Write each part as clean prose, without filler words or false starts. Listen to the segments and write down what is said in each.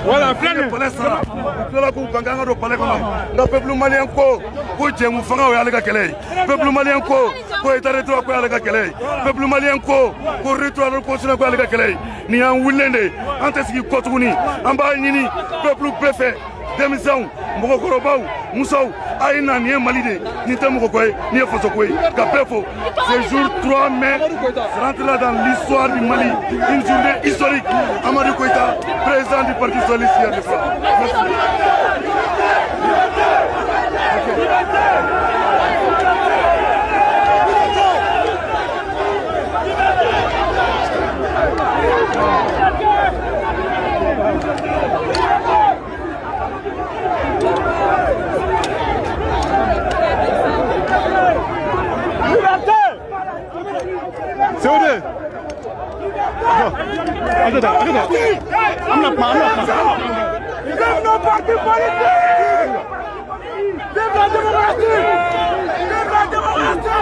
Voilà, plein de palais ça. Le peuple malien ko djemu fanga ya lega kele. Peuple malien ko état droit ko ya lega kele. Peuple malien ko retour ko sina ko ya lega kele. Ni an wulende antesiki kotuni amba nyini peuple préfet démission Mokorobaou Moussaou Aïna ni Malide ni Temokoy ni Fosokoy Kapefo. Ce jour 3 mai rentre là dans l'histoire du Mali, une journée historique. Amadou Koïta, président du Parti socialiste de France. C'est où deux? Attends. I'm not. Vive nos partis politiques! Vive la démocratie! Vive la démocratie!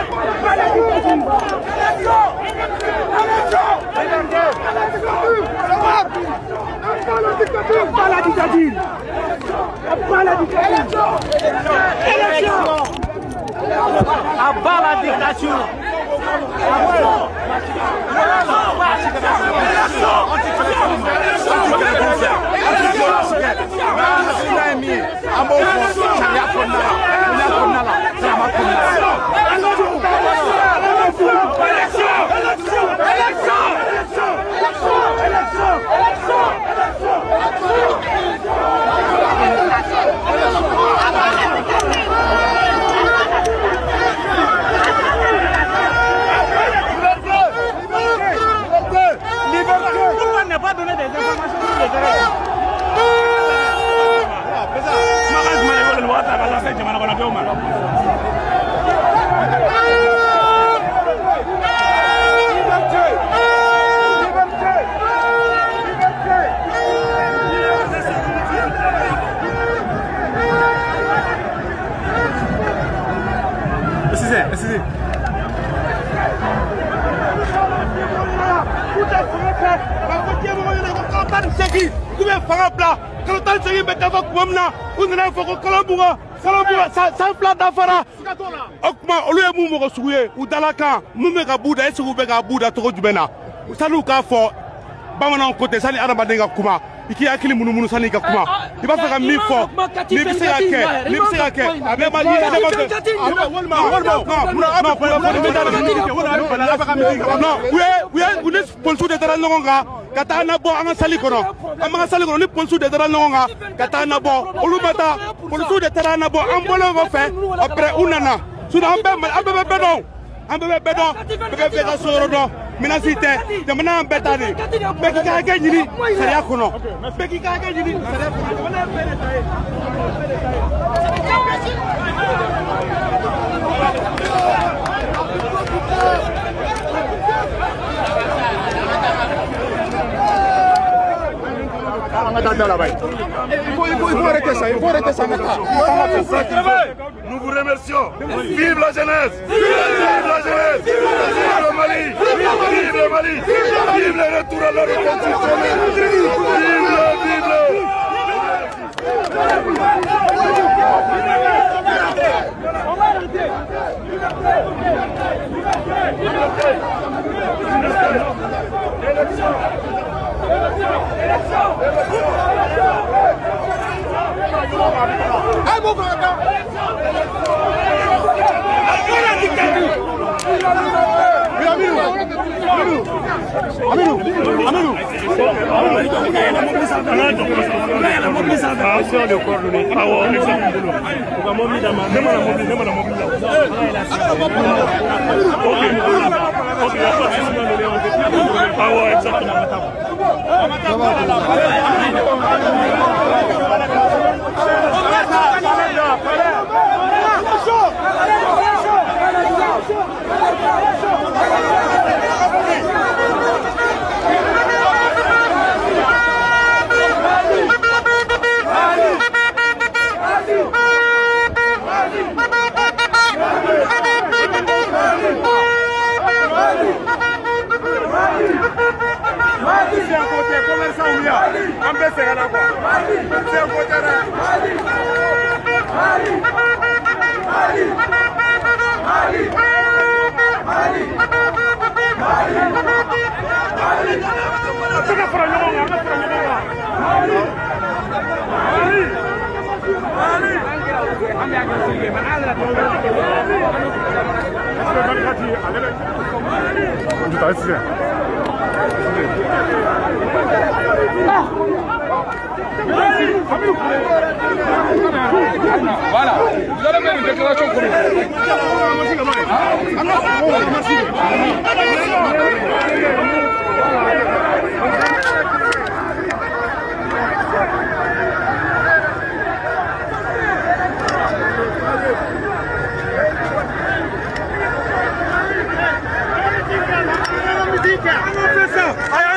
Pas la dictature! Abat la dictature! Pas donner des informations sur le terrain. Excusez. Iki akili munu sani ka kuma I ba faka mi fo ni bi se ka abe ma yi de ma walma u ni polisiw de taara ɲɔgɔn kan ka taa nabɔ an ka sali kɔnɔ an b'an ka sali kɔnɔ ni polisiw de taara ɲɔgɔn kan ka taa nabɔ olu ma taa polisiw de taara nabɔ an bɔlen kɔfɛ après u nana sinon an bɛɛ bɛ bɛɛ dɔn an bɛɛ bɛ bɛɛ dɔn bɛɛ bɛ bɛɛ ka so yɔrɔ dɔn minasi tɛ jamana y'an bɛɛ ta de bɛɛ k'i ka hakɛ ɲini sariya kɔnɔ bɛɛ k'i ka hakɛ ɲini sariya kɔnɔ jamana ye bɛɛ de ta ye. Il faut arrêter ça, il faut arrêter ça maintenant. Nous vous remercions. Vive la jeunesse! Vive la jeunesse! Vive le Mali! Vive le Mali! Vive le retour à l'ordre constitutionnel! Vive le! Voilà, vous allez faire une déclaration commune. Ayo,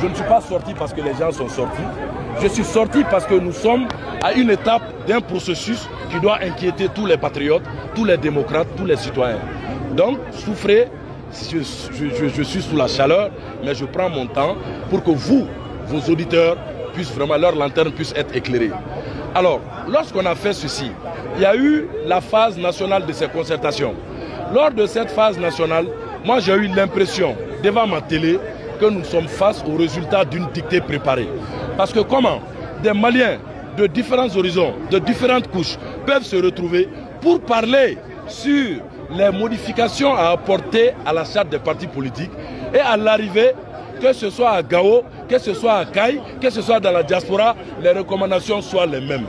Je ne suis pas sorti parce que les gens sont sortis. Je suis sorti parce que nous sommes à une étape d'un processus qui doit inquiéter tous les patriotes, tous les démocrates, tous les citoyens. Donc, souffrez, je suis sous la chaleur, mais je prends mon temps pour que vous, vos auditeurs, puissent vraiment, leur lanterne puisse être éclairée. Alors, lorsqu'on a fait ceci, il y a eu la phase nationale de ces concertations. Lors de cette phase nationale, moi j'ai eu l'impression, devant ma télé, que nous sommes face au résultat d'une dictée préparée. Parce que comment des Maliens de différents horizons, de différentes couches, peuvent se retrouver pour parler sur les modifications à apporter à la charte des partis politiques et à l'arrivée, que ce soit à Gao, que ce soit à Caille, que ce soit dans la diaspora, les recommandations soient les mêmes.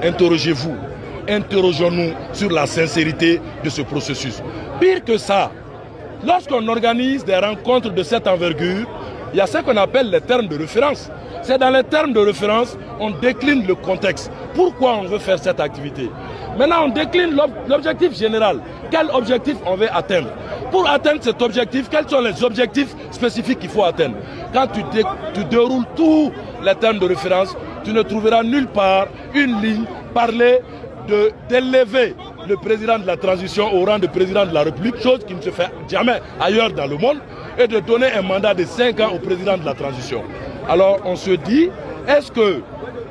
Interrogez-vous, interrogeons-nous sur la sincérité de ce processus. Pire que ça, lorsqu'on organise des rencontres de cette envergure, il y a ce qu'on appelle les termes de référence. C'est dans les termes de référence, on décline le contexte. Pourquoi on veut faire cette activité? Maintenant, on décline l'objectif général. Quel objectif on veut atteindre? Pour atteindre cet objectif, quels sont les objectifs spécifiques qu'il faut atteindre? Quand tu déroules tous les termes de référence, tu ne trouveras nulle part une ligne parler d'élever le président de la transition au rang de président de la République, chose qui ne se fait jamais ailleurs dans le monde, et de donner un mandat de 5 ans au président de la transition. Alors on se dit, est-ce que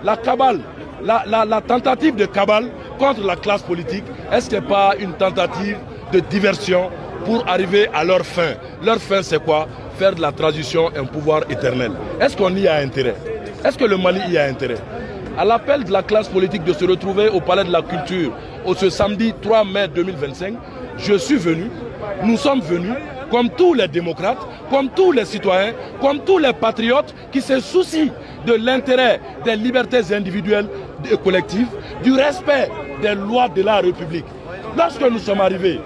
la cabale, la tentative de cabale contre la classe politique, est-ce que ce n'est pas une tentative de diversion pour arriver à leur fin? Leur fin c'est quoi? Faire de la transition un pouvoir éternel. Est-ce qu'on y a intérêt? Est-ce que le Mali y a intérêt? À l'appel de la classe politique de se retrouver au Palais de la Culture ce samedi 3 mai 2025, je suis venu, nous sommes venus, comme tous les démocrates, comme tous les citoyens, comme tous les patriotes qui se soucient de l'intérêt des libertés individuelles et collectives, du respect des lois de la République. Lorsque nous sommes arrivés,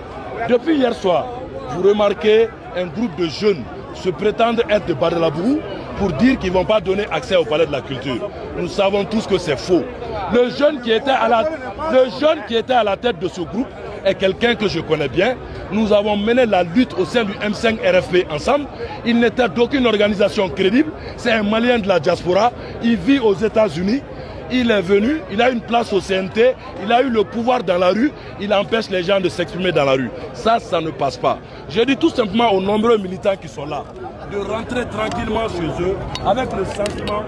depuis hier soir, vous remarquez un groupe de jeunes se prétendre être de Badalabourou pour dire qu'ils ne vont pas donner accès au Palais de la Culture. Nous savons tous que c'est faux. Le jeune qui était à la tête de ce groupe est quelqu'un que je connais bien. Nous avons mené la lutte au sein du M5 RFP ensemble. Il n'était d'aucune organisation crédible. C'est un Malien de la diaspora. Il vit aux États-Unis. Il est venu, il a une place au CNT, il a eu le pouvoir dans la rue, il empêche les gens de s'exprimer dans la rue. Ça ne passe pas. Je dis tout simplement aux nombreux militants qui sont là de rentrer tranquillement chez eux avec le sentiment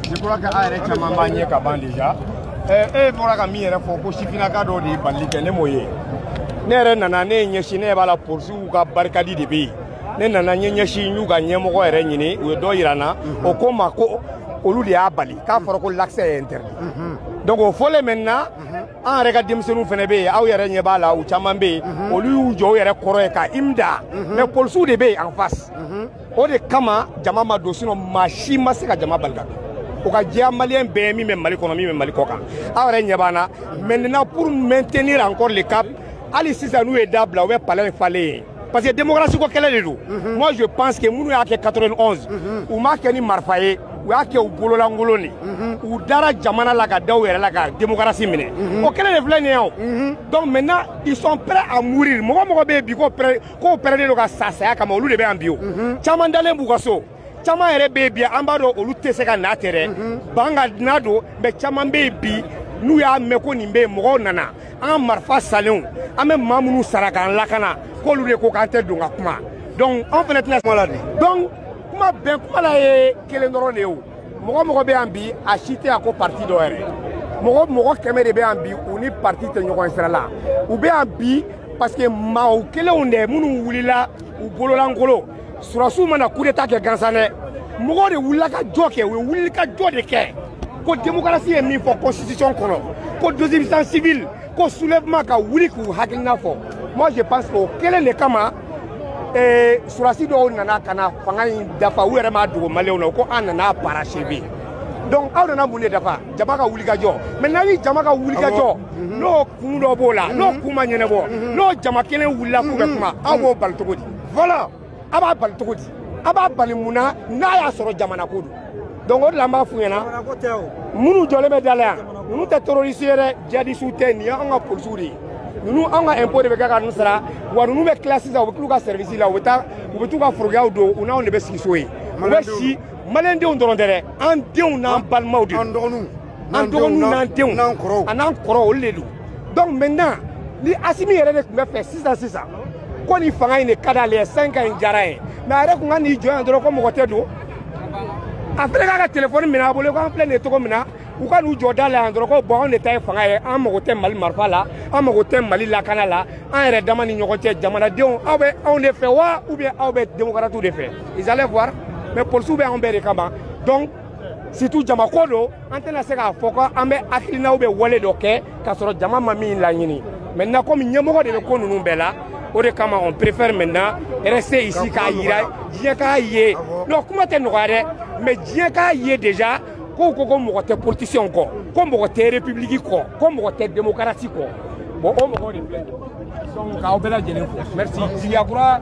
je crois que a yɛrɛ caman b'a ɲɛ ka ban déjà bɔra ka min yɛrɛ fɔ ko sifinnaka dɔw de ye balili kɛ ne m'o ye ne yɛrɛ nana ne ye ɲɛsin ne b'a la polisiw ka barikadi de bɛ yen ne nana n ye ɲɛsin n y'u ka ɲɛmɔgɔ yɛrɛ ɲini u ye dɔ yira n na o ko n ma ko olu de y'a bali k'a fɔra ko l'accès est interdit donc o fɔlen maintenant an yɛrɛ ka denmisɛnninw fana bɛ yen aw yɛrɛ ɲɛ b'a la u caman bɛ yen olu y'u jɔ u yɛrɛ kɔrɔ ye ka imda mais polisiw de bɛ yen en face o de kama jama ma don sinon maa si ma se ka jama bali ka don o ka diya maliyɛn bɛɛ ye min bɛ Mali kɔnɔ min bɛ Mali kɔ kan aw yɛrɛ ɲɛ b'an na maintenant pour maintenir encore le cap hali sisan n'u ye da bila u bɛ palais falen yen parce que démocratie ko kɛlɛ de don moi je pense que minnu y'a kɛ 91 u m'a kɛ ni marifa ye u y'a kɛ u bololankolon de u dara jamana la ka da u yɛrɛ la ka démocratie minɛ o kɛlɛ de filɛ nin ye o donc maintenant ils sont prêts à mourir mɔgɔ o mɔgɔ bɛ yen bi k'o pɛrɛnnen don ka sa saya kama olu de bɛ yan bi o caman dalen b'u ka so caman yɛrɛ bɛ yen bi an b'a dɔn olu tɛ se ka na ten dɛ ban ka na don mais caman bɛ yen bi n'u y'a mɛn ko nin bɛ yen mɔgɔw nana an ka marifa salenw an bɛ maa minnu sara k'an lakana k'olu de ko k'an tɛ don ka kuma donc an fana tɛna kuma la de donc kuma bɛn kuma la ye kelen dɔrɔn de ye o mɔgɔ o mɔgɔ bɛ yan bi a si tɛ yan ko parti dɔ yɛrɛ mɔgɔ kɛmɛ de bɛ yan bi u ni parti tɛ ɲɔgɔn sira la u bɛ yan bi parce que maaw kelenw de minnu wulila u bololankolon surasiw mana coup d'état kɛ gansan dɛ mɔgɔw de wulila ka jɔ kɛ u ye wulili ka jɔ de kɛ ko démocratie ye min fɔ constitution kɔnɔ ko désobéissance civile ko soulèvement ka wuli k'u hakilina fɔ moi je pense que o kelen de kama surasi dɔw nana ka na fanga in dafa u yɛrɛ m'a dogo maliyɛnw na ko an nana parachever donc aw nana mun de dafa jama ka wuli ka jɔ maintenant ni jama ka wuli ka jɔ n'o kun dɔ b'o la n'o kun ma ɲɛnabɔ n'o jama kelen wulila k'u bɛ kuma aw b'o bali cogo di voilà a b'a bali cogo di a b'a bali mun na n'a y'a sɔrɔ jamana ko don donc o de la n b'a f'u ɲɛna minnu jɔlen bɛ da la yan ninnu tɛ terroriste ye dɛ djihadistes tɛ nin ye an ka policiers de ye ninnu an ka impôt de bɛ kɛ ka ninnu sara wa ninnu bɛ tila sisan u bɛ t'u ka service la u bɛ t'u ka forokiyaw don u n'anw de bɛ sigi so ye u bɛ si maliyɛndenw dɔrɔn tɛ dɛ an denw n'an balimaw de don an dɔgɔninw n'an denw a n'an kɔrɔ olu de don donc maintenant ni Asimi yɛrɛ de tun bɛ fɛ sisan ko nin fanga in de ka d'ale ye 5 ans in diyara ye mais a yɛrɛ tun ka n'i jɔ yan dɔrɔn ko mɔgɔ tɛ don a fɛnɛ k'a ka téléphone minɛ a bolo ko an filɛ nin ye cogo min na u ka n'u jɔ da la yan dɔrɔn ko bon anw de ta ye fanga ye an mago tɛ Mali marifa la an mago tɛ Mali lakana la an yɛrɛ dama ni ɲɔgɔn cɛ jamanadenw aw bɛ anw de fɛ wa ou bien aw bɛ démocrates de fɛ ils allaient voir mais policiers bɛ anw bɛɛ de kama donc surtout jama ko don an tɛna se k'a fɔ ko an bɛ hakilinaw bɛ wale dɔ kɛ k'a sɔrɔ jama ma min laɲini maintenant comme ɲɛmɔgɔ de bɛ ko ninnu bɛɛ la o de kama on préfère maintenant rester ici k'a yira diɲɛ k'a ye non kuma tɛ nɔgɔya dɛ mais diɲɛ k'a ye déjà ko mɔgɔ tɛ politicien kɔ ko mɔgɔ tɛ république kɔ ko mɔgɔ tɛ démocratie kɔ bon o mɔgɔ de filɛ donc k'aw bɛɛ lajɛlen fo merci Sigiyakura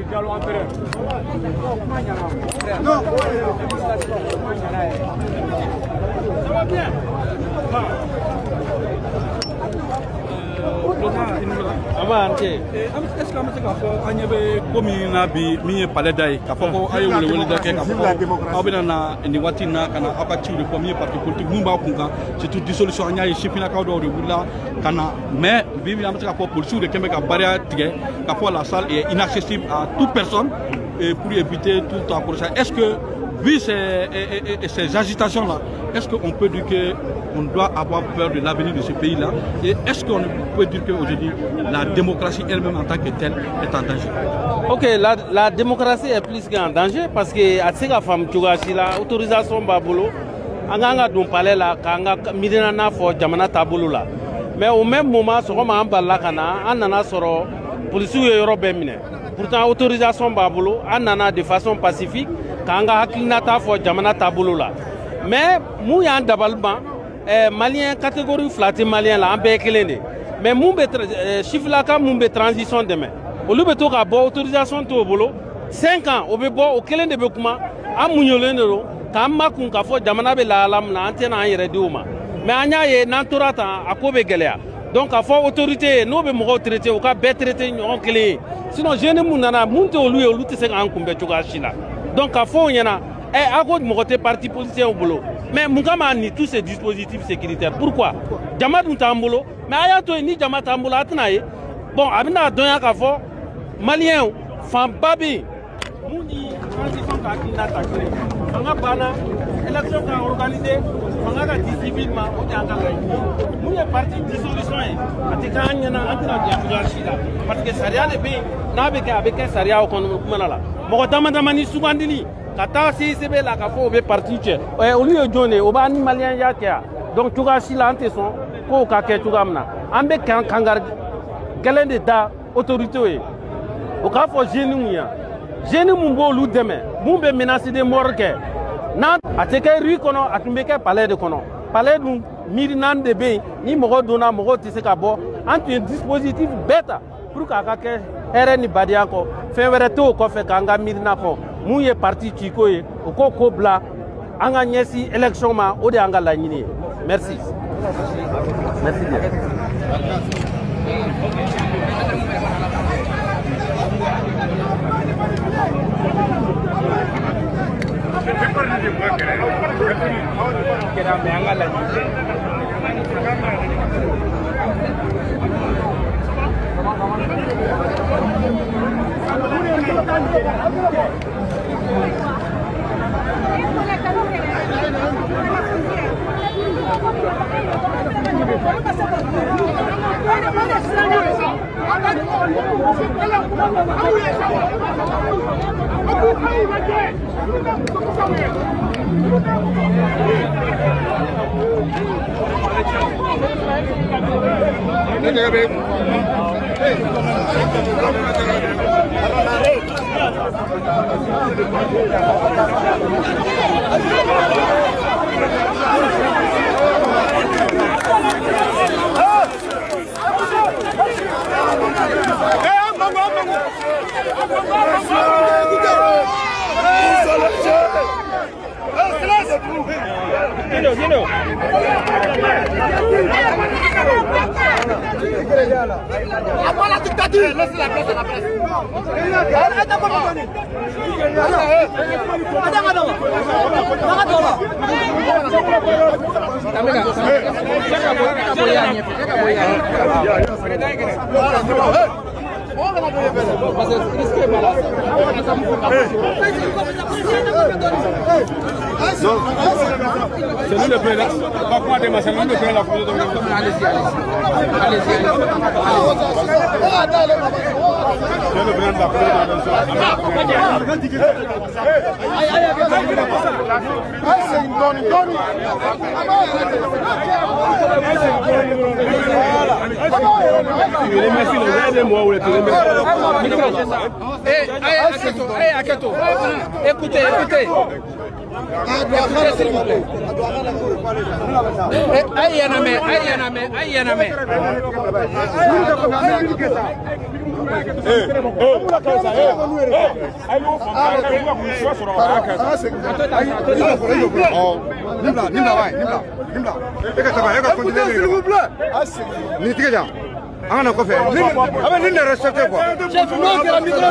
Diallo empereur non ça va bien est-ce que an bɛ se k'a fɔ an ɲɛ bɛ ko min na bi min ye palais da ye k'a fɔ ko aw ye welewele dɔ kɛ k'a fɔ ko aw bɛna na nin waati in na ka na aw ka ciw de fɔ min ye parti politique mun b'a kun kan surtout dissolution an y'a ye sifinnakaw dɔw de wulila ka na mais bi an bɛ se k'a fɔ policiers de kɛn bɛ ka bariya tigɛ k'a fɔ la salle est inaccessible à toute personne pour éviter tout accrochage. Est-ce que vu ces agitations-là, est-ce qu'on peut dire qu'on doit avoir peur de l'avenir de ce pays-là? Et est-ce qu'on peut dire qu'aujourd'hui, la démocratie elle-même en tant que telle est en danger? Ok, la démocratie est plus qu'en danger parce que à la femme la autorisation babolo, anga don palais la kanga midina na fo jamana tabolo la. Mais au même moment, ce qu'on a en nana soro policiers européens. Pourtant, autorisation babolo, en nana de façon pacifique. Kanga hakilnata fo jamana tabolo la mais mu yan dabalban malien catégorie flaté malien la ambe kelende mais mu be chiflaka mu be transition demain olu be to ka bo autorisation to bolo 5 ans o be bo o kelende be kuma amunyolende ro ka makun ka fo jamana be la alam na antena an yere diuma mais anya ye nantorata akobe gelea donc a fo autorité no be mo traité o ka be traité nyon kele sinon jeune mu nana munte olu olu te se kan kumbe choga shila. Donc, à fond, il y en a. Et à cause de mon parti politicien au boulot. Mais Moukama ni tous ces dispositifs sécuritaires. Pourquoi? Jamat Moutambolo. Mais Ayato ni Jamat Tambolo Atnaï. Bon, Abina Donya Kafo, Malien, Fambabi, Mouni, transition Kakina Takle. Fanga Bana, élection organisée, Fanga civilement, nous est parti dissolution. Parce que Saria les pays, n'avait avec un Saria au Konomanala. Mokotamadamani Sougandini, Kata CCB la Kafo be parti. Au lieu de Johnny, au Bani Malien Yakia. Donc tu as si l'anteson, Ko Kake Tugamna. Ambe Kangar, Galende da, autorité. Au cas où Génouia. Génou Mumbo Lou demain. Mumbe menacé de Morke. Nant, a teke rue kono, a tumbeke palais de kono. Palais de Mirinan de Bay, ni Moro Dona, Moro Tissekabo, entre un dispositif bêta pour qu'Akake, RN Badiako, Fevereto, Kofe Kanga Mirinako, Mouye parti Chikoye, au Koko Bla, Anga Nyesi, élection ma, Ode Anga Lanini. Merci. Merci bien. Gracias. Après la dictature, laissez la place à la presse. C'est nous le président. Pas quoi demain, c'est nous le président. Allez-y. C'est le président de Écoutez. S'il vous plaît. On a quoi faire? Avec ne respectez quoi? Chef, non, c'est la micro de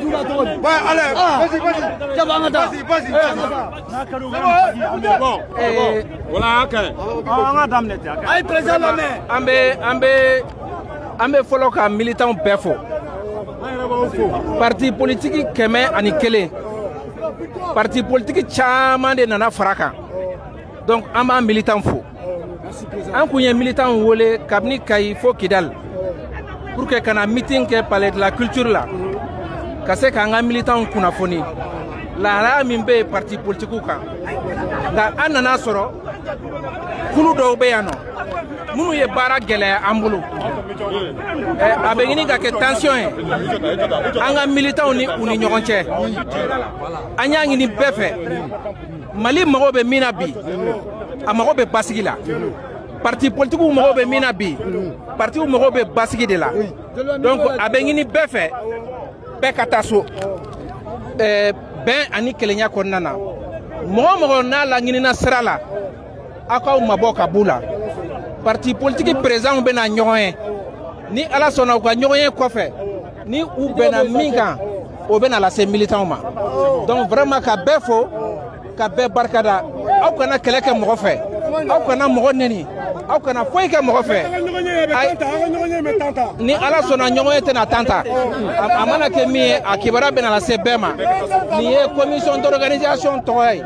Doula. Ouais, allez, vas-y. Bon. Voilà, ok. Aïe, président la main. Ambe follow ka militant befo. Parti politique keme ani kele. Parti politique chaman de nana fraka. Donc amba militant fo. An kunye militant wole kabni kay fo Kidal pour que kana meeting ke palais de la culture là kase ka nga militant kunafoni la mimbe parti politique ka da anana soro kulu do be yano munu ye bara gele ambulu abegini ka ke tension anga militant ni uni ñogonche anya ngi ni befe Mali mago be minabi amago be basigila parti politique ou mago be minabi parti ou mago be basigi de la donc abengini befe be kataso ben ani kelenya konnana mo na la ngini na srala akaw maboka bula parti politique présent be na ñoyen ni ala sona ko ñoyen ko fe ni ou bena minga o bena la ces militants ma donc vraiment ka befo ka be barkada aw kana keleke mo fe aw kana mo neni aw kana foy ke mo fe ni ala sona ñoyen te na tanta amana ke mi akibara bena la ces bema ni commission d'organisation toy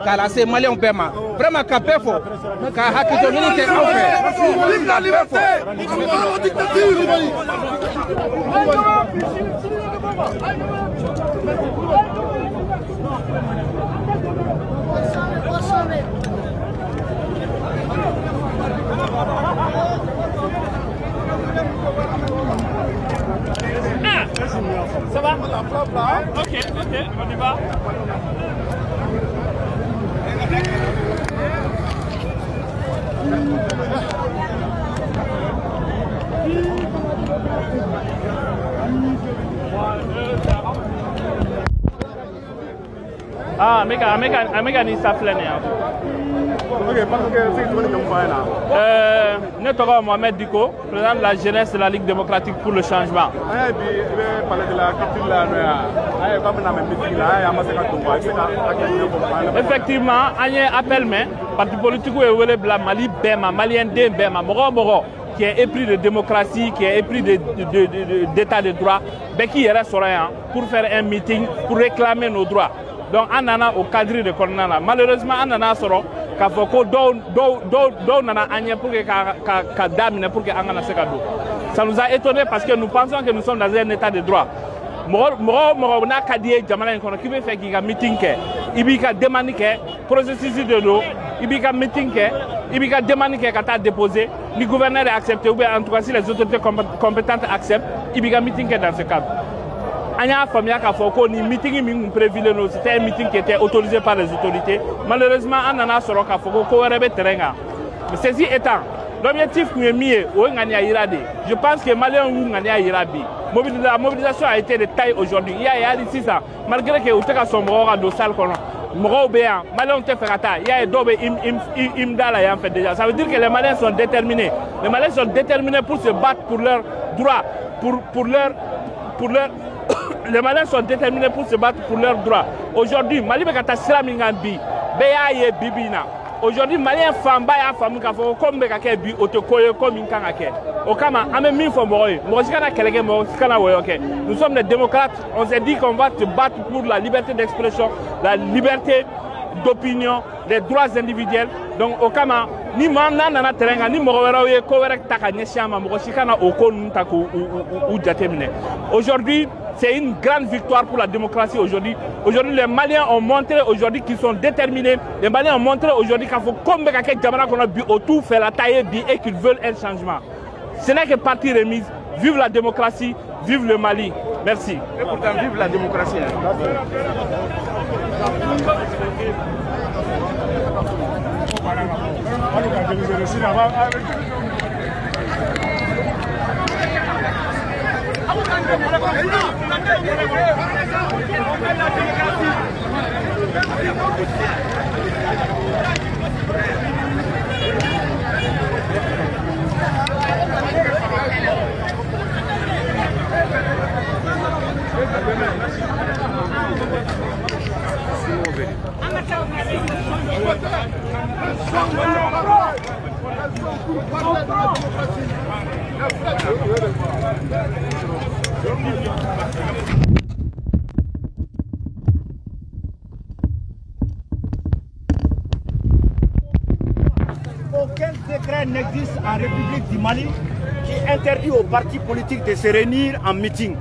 ka la ces maliens bema vraiment ka befo ka hakito ni ke aw fe Vive la liberté! Vive la dictature! Ça va? Ok, on y va. Ah, Mega ni saflene. Ok, parce que c'est tout le monde là. Nous sommes Mohamed Diko, président de la jeunesse de la Ligue démocratique pour le changement. Effectivement, il y a un appel, mais parti politique est la Mali Bema, Malien Bema, Moro, qui est épris de démocratie, qui est épris d'état de droit, mais qui est pour faire un meeting, pour réclamer nos droits. Donc, on a au cadre de Corona. Malheureusement, on a k'a fɔ ko dɔw nana an ɲɛ pour que ka daminɛ pour que an kana se ka don. Ça nous a étonné parce que nous pensons que nous sommes dans un état de droit. Mɔgɔ n'a ka di ye jamana in kɔnɔ k'i bɛ fɛ k'i ka meeting kɛ i b'i ka demande kɛ processus de don i b'i ka meeting kɛ i b'i ka demande kɛ ka taa déposer ni gouverneur est accepté ou bien en tout cas si les autorités compétentes acceptent i b'i ka meeting kɛ dans ce cadre. An y'a faamuya k'a fɔ ko ni meeting min kun prévu non c'était un meeting qui était autorisé par les autorités. Malheureusement an nana sɔrɔ k'a fɔ ko wɛrɛ bɛ terrain kan. Mais ceci étant, l'objectif kun ye min ye o ye ŋaniya yira de. Je pense que Maliens y'u ŋaniya yira bi. La mobilisation a été de taille aujourd'hui. Il y a ici ça, malgré que vous avez son mɔgɔw dans la salle, mɔgɔw bɛ yan, Maliens tɛ fɛ ka taa. Il y a dɔw bɛ imda la yan fait déjà. Ça veut dire que les Maliens sont déterminés. Les Maliens sont déterminés pour se battre pour leurs droits, pour leur les Maliens sont déterminés pour se battre pour leurs droits. Aujourd'hui, Mali bɛ ka taa sira min kan bi, bɛɛ y'a ye bi bi in na. Aujourd'hui, Malien fanba y'a faamu k'a fɔ ko bɛ ka kɛ bi o tɛ ko ye ko min kan ka kɛ. O kama an bɛ min fɔ mɔgɔw ye, mɔgɔ si kana kɛlɛ kɛ, mɔgɔ si kana wɔyɔ kɛ. Nous sommes des démocrates, on s'est dit qu'on va se battre pour la liberté d'expression, la liberté d'opinion, les droits individuels. Donc au kama ni maa nana terrain kan ni mɔgɔ wɛrɛw ye ko wɛrɛ ta ka ɲɛsin a ma, mɔgɔ si kana o ko ninnu ta k'u jateminɛ. Aujourd'hui, c'est une grande victoire pour la démocratie aujourd'hui. Aujourd'hui, les Maliens ont montré aujourd'hui qu'ils sont déterminés. Les Maliens ont montré aujourd'hui qu'il faut comme Jamana qu'on a bu autour faire la taille et qu'ils veulent un changement. Ce n'est que partie remise. Vive la démocratie, vive le Mali. Merci. Et pourtant, vive la démocratie. Aucun décret n'existe en République du Mali qui interdit aux partis politiques de se réunir en meeting.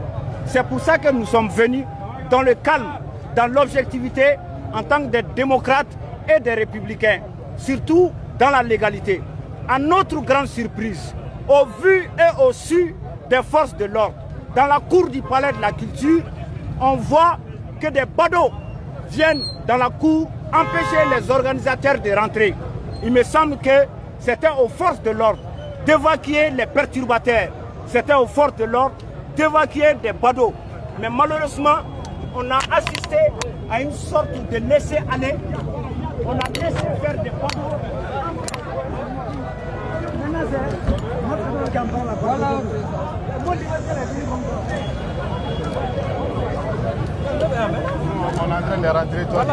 C'est pour ça que nous sommes venus dans le calme, dans l'objectivité, en tant que des démocrates et des républicains, surtout dans la légalité. À notre grande surprise, au vu et au su des forces de l'ordre, dans la cour du palais de la culture, on voit que des badauds viennent dans la cour empêcher les organisateurs de rentrer. Il me semble que c'était aux forces de l'ordre d'évacuer les perturbateurs. C'était aux forces de l'ordre d'évacuer des badauds. Mais malheureusement, on a assisté à une sorte de laisser-aller. On a laissé faire des badauds. On est en train de rentrer, toi.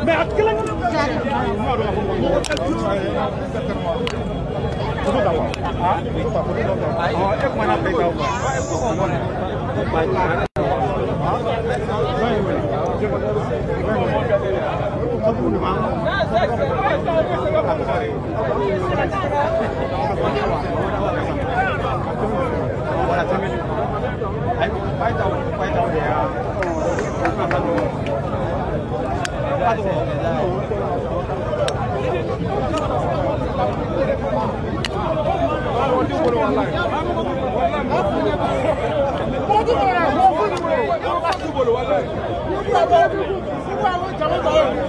Mais à quel Wallahi.